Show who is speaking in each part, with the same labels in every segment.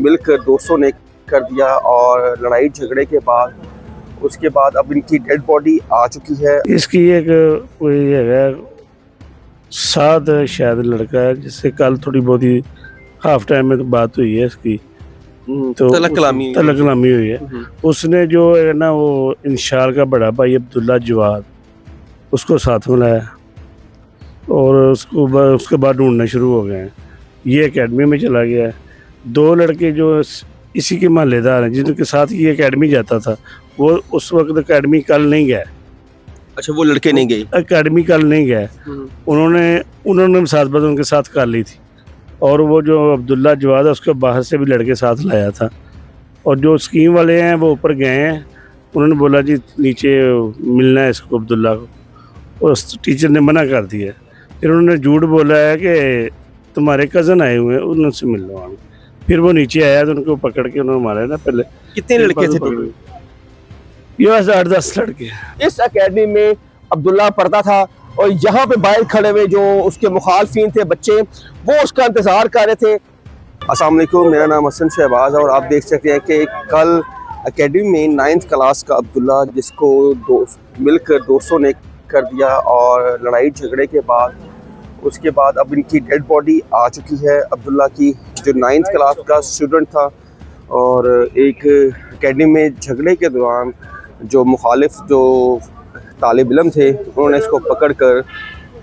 Speaker 1: मिलकर दोस्तों ने कर दिया और लड़ाई झगड़े के बाद उसके बाद अब इनकी डेड बॉडी आ चुकी है।
Speaker 2: इसकी एक कोई है साद शायद लड़का है जिससे कल थोड़ी बहुत ही हाफ टाइम में तो बात हुई है इसकी, तो
Speaker 1: तलक
Speaker 2: कलामी हुई है। उसने जो है ना वो इंशाल का बड़ा भाई अब्दुल्ला जवाद उसको साथ में लाया और उसके बाद ढूंढना शुरू हो गए हैं। ये एकेडमी में चला गया है। 2 लड़के जो इसी के महल्लेदार हैं जिनके साथ ये एकेडमी जाता था, वो उस वक्त एकेडमी कल नहीं गए।
Speaker 1: अच्छा, वो लड़के नहीं गए
Speaker 2: एकेडमी कल नहीं गए। उन्होंने साथ बात उनके साथ कर ली थी और वो जो अब्दुल्ला जवाद है उसके बाहर से भी लड़के साथ लाया था। और जो स्कीम वाले हैं वो ऊपर गए हैं, उन्होंने बोला जी नीचे मिलना है इसको अब्दुल्ला को, और टीचर ने मना कर दिया। फिर उन्होंने झूठ बोला है कि तुम्हारे कज़न आए हुए हैं उनसे मिल लो आगे। फिर वो नीचे आया तो उनको पकड़ के उन्होंने मारा ना। पहले
Speaker 1: कितने लड़के थे टोटल?
Speaker 2: ये 8-10 लड़के।
Speaker 1: इस एकेडमी में अब्दुल्ला पढ़ता था और यहाँ पे बाहर खड़े हुए जो उसके मुखालफिन थे बच्चे, वो उसका इंतज़ार कर रहे थे। अस्सलाम वालेकुम, मेरा नाम हसन शहबाज और आप देख सकते हैं कि कल एकेडमी में 9th क्लास का अब्दुल्ला जिसको मिलकर दोस्तों ने कर दिया और लड़ाई झगड़े के बाद उसके बाद अब इनकी डेड बॉडी आ चुकी है अब्दुल्ला की, जो 9th क्लास का स्टूडेंट था। और एक एकेडमी में झगड़े के दौरान जो मुखालिफ जो तालिब इल्म थे उन्होंने इसको पकड़कर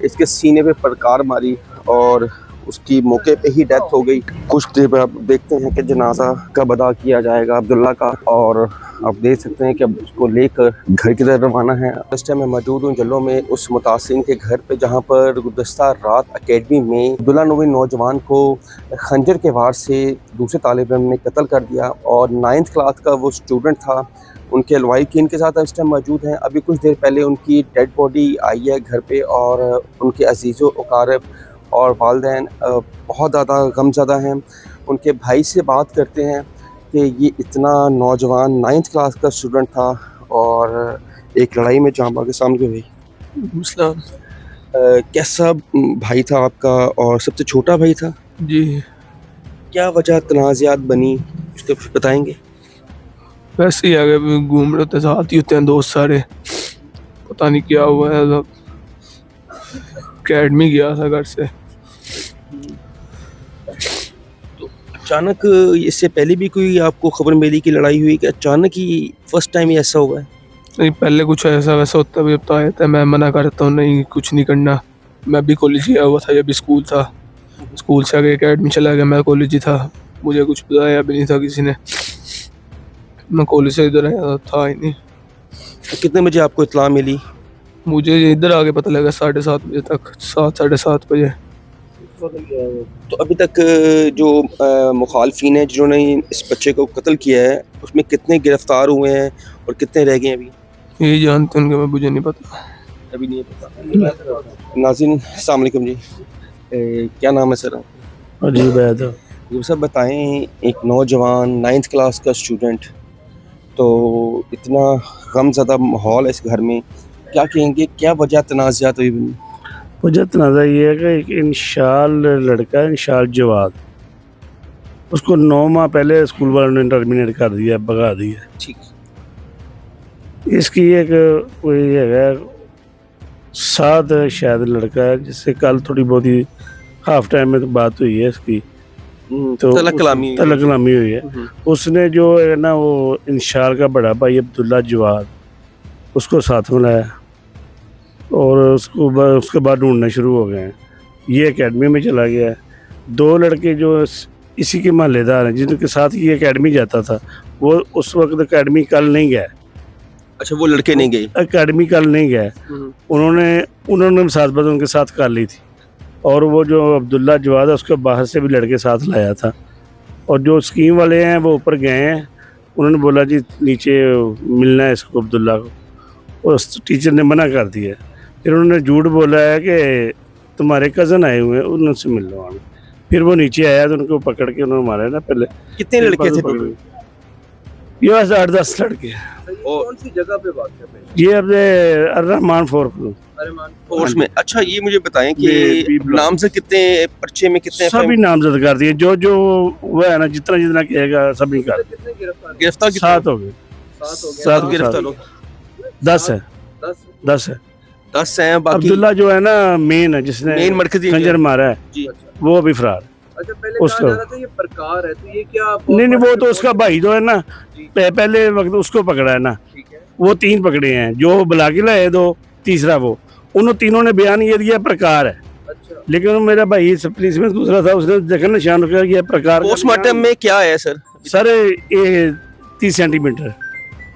Speaker 1: इसके सीने पे फटकार मारी और उसकी मौके पे ही डेथ हो गई। कुछ देर बाद आप देखते हैं कि जनाजा कब अदा किया जाएगा अब्दुल्ला का, और आप देख सकते हैं कि अब उसको लेकर घर की तरफ रवाना है। इस टाइम मैं मौजूद हूँ जल्लों में उस मुतासिन के घर पे जहाँ पर गुज़श्ता रात एकेडमी में अब्दुल्ला नवी नौजवान को खंजर के वार से दूसरे तालिब इल्म ने कत्ल कर दिया और 9th क्लास का वो स्टूडेंट था। उनके लवाकिन के साथ इस टाइम मौजूद हैं। अभी कुछ देर पहले उनकी डेड बॉडी आई है घर पे और उनके अजीज़ो अकारब और वालिदैन बहुत ज़्यादा गमज़दा हैं। उनके भाई से बात करते हैं कि ये इतना नौजवान 9th क्लास का स्टूडेंट था और एक लड़ाई में जान बागे सामने हुई। कैसा भाई था आपका और सबसे छोटा भाई था?
Speaker 3: जी।
Speaker 1: क्या वजह तनाज़ात बनी उसके कुछ बताएंगे?
Speaker 3: वैसे ही आगे घूम रहे थे, साथ ही होते हैं दोस्त सारे, पता नहीं क्या हुआ है। एकेडमी गया था घर से।
Speaker 1: तो अचानक इससे पहले भी कोई आपको खबर मिली कि लड़ाई हुई कि अचानक ही फर्स्ट टाइम ही ऐसा हुआ है?
Speaker 3: नहीं, पहले कुछ ऐसा वैसा होता भी होता है। मैं मना करता हूँ, नहीं कुछ नहीं करना। मैं भी कॉलेज गया हुआ था, जब भी स्कूल था, स्कूल से आगे एकेडमी चला गया। मैं कॉलेज ही था, मुझे कुछ बताया भी नहीं था किसी ने। मैं कॉलेज से इधर आया था ही नहीं।
Speaker 1: तो कितने बजे आपको इत्तला मिली?
Speaker 3: मुझे इधर आके पता लगा 7:30 बजे तक, 7-7:30 बजे।
Speaker 1: तो अभी तक जो मुखालफिन हैं जिन्होंने इस बच्चे को कत्ल किया है उसमें कितने गिरफ्तार हुए हैं और कितने रह गए अभी?
Speaker 3: यही जानते हैं उनके, मुझे नहीं पता,
Speaker 1: अभी नहीं पता। नाज़रीन अस्सलाम वालेकुम जी, क्या नाम है सर आपका?
Speaker 2: अजीब है तो
Speaker 1: ये सब बताएं, एक नौजवान 9th क्लास का स्टूडेंट, तो इतना गमज़दा माहौल है इस घर में, क्या कहेंगे क्या वजह तनाज़ात हुई बनी?
Speaker 2: वजह तनाज़ा ये है कि एक इंशाल लड़का है, इंशाल जवाद, उसको 9 माह पहले स्कूल वालों ने टर्मिनेट कर दिया, भगा दिया।
Speaker 1: ठीक।
Speaker 2: इसकी एक कोई है साद शायद लड़का है जिससे कल थोड़ी बहुत ही हाफ टाइम में तो बात हुई है इसकी, तो
Speaker 1: तलक
Speaker 2: कलामी हुई है। उसने जो है ना वो इंशाल का बड़ा भाई अब्दुल्ला जवाद उसको साथ में लाया और उसके बाद ढूंढना शुरू हो गए हैं। ये एकेडमी में चला गया है। 2 लड़के जो इसी के महल्लेदार हैं जिनके साथ ये एकेडमी जाता था, वो उस वक्त एकेडमी कल नहीं गए।
Speaker 1: अच्छा, वो लड़के नहीं गए
Speaker 2: एकेडमी कल नहीं गए। उन्होंने साथ बात उनके साथ कर ली थी और वो जो अब्दुल्ला जवाद है उसके बाहर से भी लड़के साथ लाया था। और जो स्कीम वाले हैं वो ऊपर गए हैं, उन्होंने बोला जी नीचे मिलना है इसको अब्दुल्ला को, और टीचर ने मना कर दिया। फिर उन्होंने झूठ बोला है कि तुम्हारे कज़न आए हुए हैं उनसे मिल लो आगे। फिर वो नीचे आया तो उनको पकड़ के उन्होंने मारा ना। पहले
Speaker 1: कितने लड़के थे टोटल?
Speaker 2: ये बस 8-10 लड़के।
Speaker 1: और कौन सी जगह पे वाक़या है?
Speaker 2: ये अपने रहमान फोर्स
Speaker 1: फोर्स में। अच्छा, ये मुझे बताएं कि
Speaker 2: बी ब्लॉक।
Speaker 1: नाम से कितने पर्चे में कितने
Speaker 2: सभी नामजद कर दिए, जो जो वो है ना, जितना जितना कहेगा सभी कर।
Speaker 1: गिरफ्तार
Speaker 2: 7 हो गए, 7
Speaker 1: गिरफ्तार हो?
Speaker 2: 10 है, 10 है।
Speaker 1: 10 हैं। बाकी
Speaker 2: अब्दुल्ला जो है ना मेन है, जिसने
Speaker 1: मेन मरकजी
Speaker 2: खंजर मारा है,
Speaker 1: जी।
Speaker 2: वो अभी फरार।
Speaker 4: अच्छा, पहले
Speaker 2: उसको-
Speaker 4: कहा जा रहा था ये प्रकार है, तो ये क्या
Speaker 2: नहीं, वो तो उसका भाई जो है ना, पहले वक्त उसको पकड़ा है ना,
Speaker 4: ठीक है।
Speaker 2: वो 3 पकड़े हैं, जो बुलाकिला है 2, तीसरा वो। उन तीनों ने बयान ये दिया प्रकार है,
Speaker 4: अच्छा,
Speaker 2: लेकिन मेरा भाई पुलिस में दूसरा था, उसने देखा निशान रखा कि ये प्रकार।
Speaker 1: पोस्टमार्टम में क्या है सर?
Speaker 2: सर ये 30 सेंटीमीटर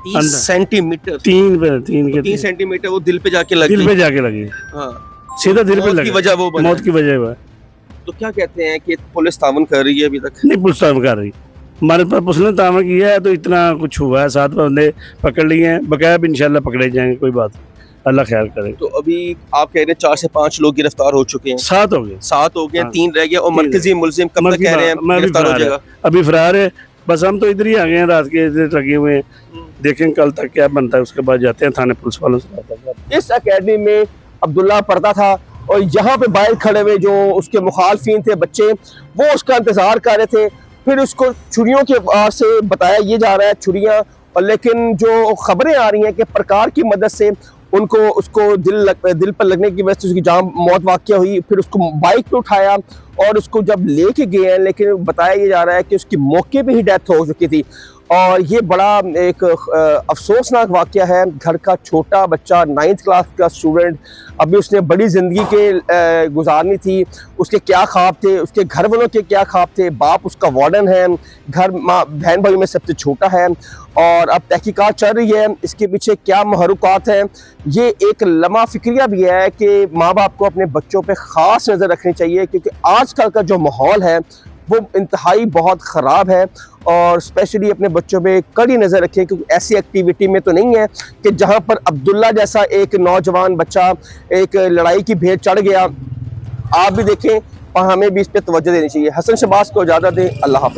Speaker 1: 30 सेंटीमीटर
Speaker 2: 3
Speaker 1: सेंटीमीटर वो दिल पे जाके लगी।
Speaker 2: दिल पे जाके लगी,
Speaker 1: हाँ।
Speaker 2: सीधा दिल पे
Speaker 1: मौत
Speaker 2: लगी।
Speaker 1: की वजह वो बना
Speaker 2: मौत
Speaker 1: है।
Speaker 2: की वजह वो है।
Speaker 1: तो क्या कहते हैं कि पुलिस तावन कर रही है अभी तक?
Speaker 2: नहीं, पुलिस तावन कर रही, हमारे पास पुलिस ने तावन किया है, तो इतना कुछ हुआ है। 7 बंदे पकड़ लिए हैं, बकाया भी इंशाल्लाह पकड़े जाएंगे, कोई बात नहीं, अल्लाह ख्याल करे।
Speaker 1: तो अभी आप कह रहे हैं 4 से 5 लोग गिरफ्तार हो चुके हैं।
Speaker 2: 7 हो गए,
Speaker 1: 7 हो गए,
Speaker 2: हाँ।
Speaker 1: 3 रह गए और
Speaker 2: 3
Speaker 1: मरकजी मुलजिम कब तक कह रहे हैं
Speaker 2: मैं अभी
Speaker 1: गिरफ्तार हो
Speaker 2: फरार है,
Speaker 1: जाएगा?
Speaker 2: अभी फरार है। बस हम तो इधर ही आ गए हैं, रात के इधर लगे हुए हैं, देखें कल तक क्या बनता है, उसके बाद जाते हैं थाने पुलिस वालों से।
Speaker 1: इस एकेडमी में अब्दुल्ला पढ़ता था और यहाँ पे बाहर खड़े हुए जो उसके मुखालफिन थे बच्चे, वो उसका इंतजार कर रहे थे। फिर उसको छुरियों के वार से बताया ये जा रहा है छुरियाँ, और लेकिन जो खबरें आ रही हैं कि प्रकार की मदद से उसको दिल पर लगने की वजह से उसकी जान मौत वाक़या हुई। फिर उसको बाइक पे उठाया और उसको जब लेके गए हैं, लेकिन बताया ये जा रहा है कि उसकी मौके पे ही डेथ हो चुकी थी। और ये बड़ा एक अफसोसनाक वाक़या है। घर का छोटा बच्चा 9th क्लास का स्टूडेंट, अभी उसने बड़ी ज़िंदगी के गुजारनी थी। उसके क्या ख्वाब थे, उसके घर वालों के क्या ख्वाब थे। बाप उसका वार्डन है, घर माँ बहन भाई में सबसे छोटा है, और अब तहकीकात चल रही है इसके पीछे क्या महरुकात हैं। ये एक लम्हा फिक्रिया भी है कि माँ बाप को अपने बच्चों पे ख़ास नज़र रखनी चाहिए, क्योंकि आजकल का जो माहौल है वो इंतहाई बहुत ख़राब है। और स्पेशली अपने बच्चों पे कड़ी नज़र रखें, क्योंकि ऐसी एक्टिविटी में तो नहीं है कि जहाँ पर अब्दुल्ला जैसा एक नौजवान बच्चा एक लड़ाई की भेंट चढ़ गया। आप भी देखें और हमें भी इस पर तवज्जो देनी चाहिए। हसन शहबाज को इजाज़त दें, अल्लाह हाफ़िज़।